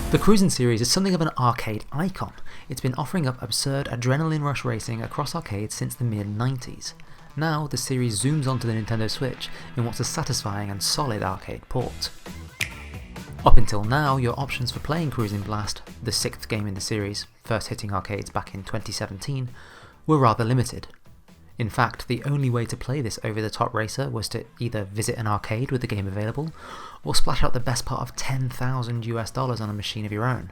The Cruis'n series is something of an arcade icon. It's been offering up absurd adrenaline rush racing across arcades since the mid-90s. Now, the series zooms onto the Nintendo Switch in what's a satisfying and solid arcade port. Up until now, your options for playing Cruis'n Blast, the 6th game in the series, first hitting arcades back in 2017, were rather limited. In fact, the only way to play this over-the-top racer was to either visit an arcade with the game available, or splash out the best part of $10,000 on a machine of your own.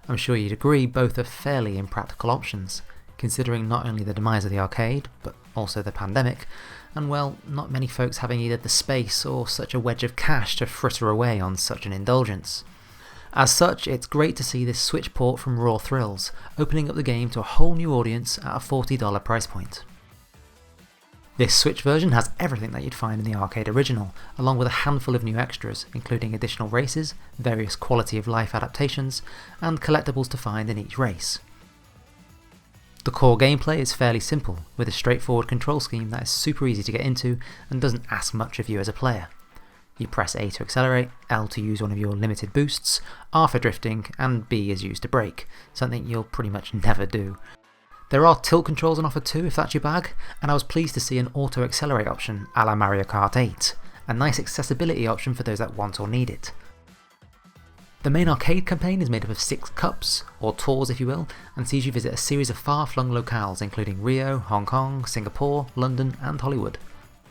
I'm sure you'd agree both are fairly impractical options, considering not only the demise of the arcade, but also the pandemic, and well, not many folks having either the space or such a wedge of cash to fritter away on such an indulgence. As such, it's great to see this Switch port from Raw Thrills, opening up the game to a whole new audience at a $40 price point. This Switch version has everything that you'd find in the arcade original, along with a handful of new extras, including additional races, various quality of life adaptations, and collectibles to find in each race. The core gameplay is fairly simple, with a straightforward control scheme that is super easy to get into and doesn't ask much of you as a player. You press A to accelerate, L to use one of your limited boosts, R for drifting, and B is used to brake, something you'll pretty much never do. There are tilt controls on offer too if that's your bag, and I was pleased to see an auto accelerate option a la Mario Kart 8, a nice accessibility option for those that want or need it. The main arcade campaign is made up of 6 cups, or tours if you will, and sees you visit a series of far-flung locales including Rio, Hong Kong, Singapore, London and Hollywood.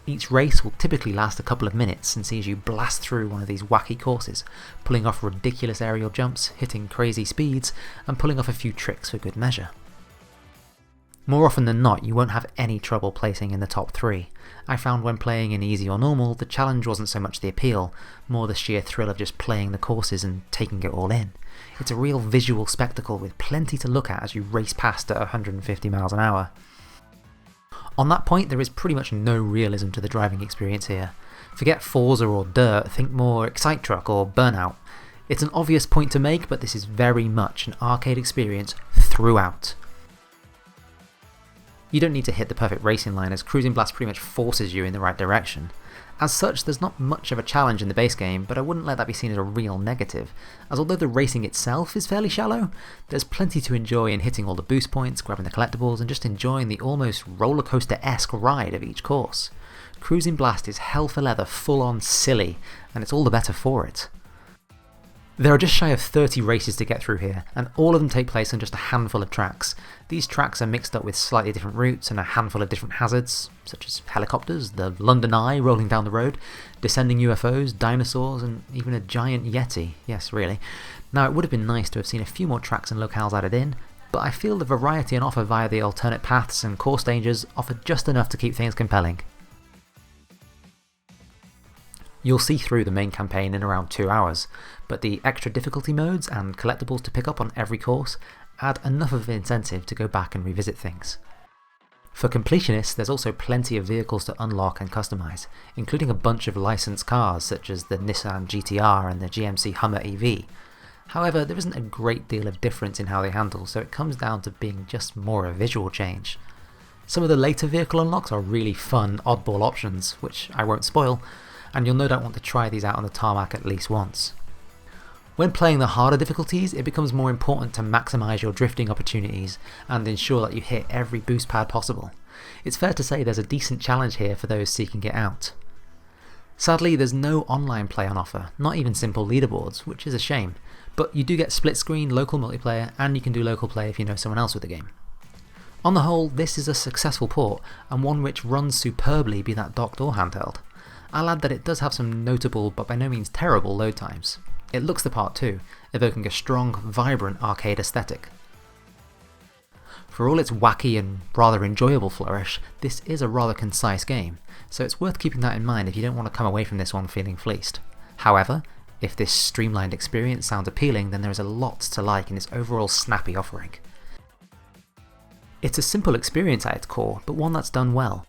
Each race will typically last a couple of minutes and sees you blast through one of these wacky courses, pulling off ridiculous aerial jumps, hitting crazy speeds, and pulling off a few tricks for good measure. More often than not, you won't have any trouble placing in the top 3. I found when playing in easy or normal, the challenge wasn't so much the appeal, more the sheer thrill of just playing the courses and taking it all in. It's a real visual spectacle with plenty to look at as you race past at 150 miles an hour. On that point, there is pretty much no realism to the driving experience here. Forget Forza or Dirt, think more Excite Truck or Burnout. It's an obvious point to make, but this is very much an arcade experience throughout. You don't need to hit the perfect racing line, as Cruis'n Blast pretty much forces you in the right direction. As such, there's not much of a challenge in the base game, but I wouldn't let that be seen as a real negative, as although the racing itself is fairly shallow, there's plenty to enjoy in hitting all the boost points, grabbing the collectibles, and just enjoying the almost rollercoaster-esque ride of each course. Cruis'n Blast is hell for leather, full on silly, and it's all the better for it. There are just shy of 30 races to get through here, and all of them take place on just a handful of tracks. These tracks are mixed up with slightly different routes and a handful of different hazards, such as helicopters, the London Eye rolling down the road, descending UFOs, dinosaurs, and even a giant Yeti. Yes, really. Now, it would have been nice to have seen a few more tracks and locales added in, but I feel the variety on offer via the alternate paths and course dangers offer just enough to keep things compelling. You'll see through the main campaign in around 2 hours, but the extra difficulty modes and collectibles to pick up on every course add enough of an incentive to go back and revisit things. For completionists, there's also plenty of vehicles to unlock and customise, including a bunch of licensed cars such as the Nissan GT-R and the GMC Hummer EV. However, there isn't a great deal of difference in how they handle, so it comes down to being just more a visual change. Some of the later vehicle unlocks are really fun, oddball options, which I won't spoil, and you'll no doubt want to try these out on the tarmac at least once. When playing the harder difficulties, it becomes more important to maximise your drifting opportunities and ensure that you hit every boost pad possible. It's fair to say there's a decent challenge here for those seeking it out. Sadly, there's no online play on offer, not even simple leaderboards, which is a shame, but you do get split screen local multiplayer and you can do local play if you know someone else with the game. On the whole, this is a successful port, and one which runs superbly, be that docked or handheld. I'll add that it does have some notable but by no means terrible load times. It looks the part too, evoking a strong, vibrant arcade aesthetic. For all its wacky and rather enjoyable flourish, this is a rather concise game, so it's worth keeping that in mind if you don't want to come away from this one feeling fleeced. However, if this streamlined experience sounds appealing, then there is a lot to like in its overall snappy offering. It's a simple experience at its core, but one that's done well.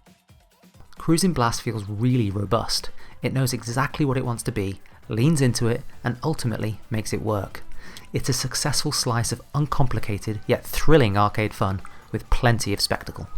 Cruis'n Blast feels really robust. It knows exactly what it wants to be, leans into it, and ultimately makes it work. It's a successful slice of uncomplicated yet thrilling arcade fun with plenty of spectacle.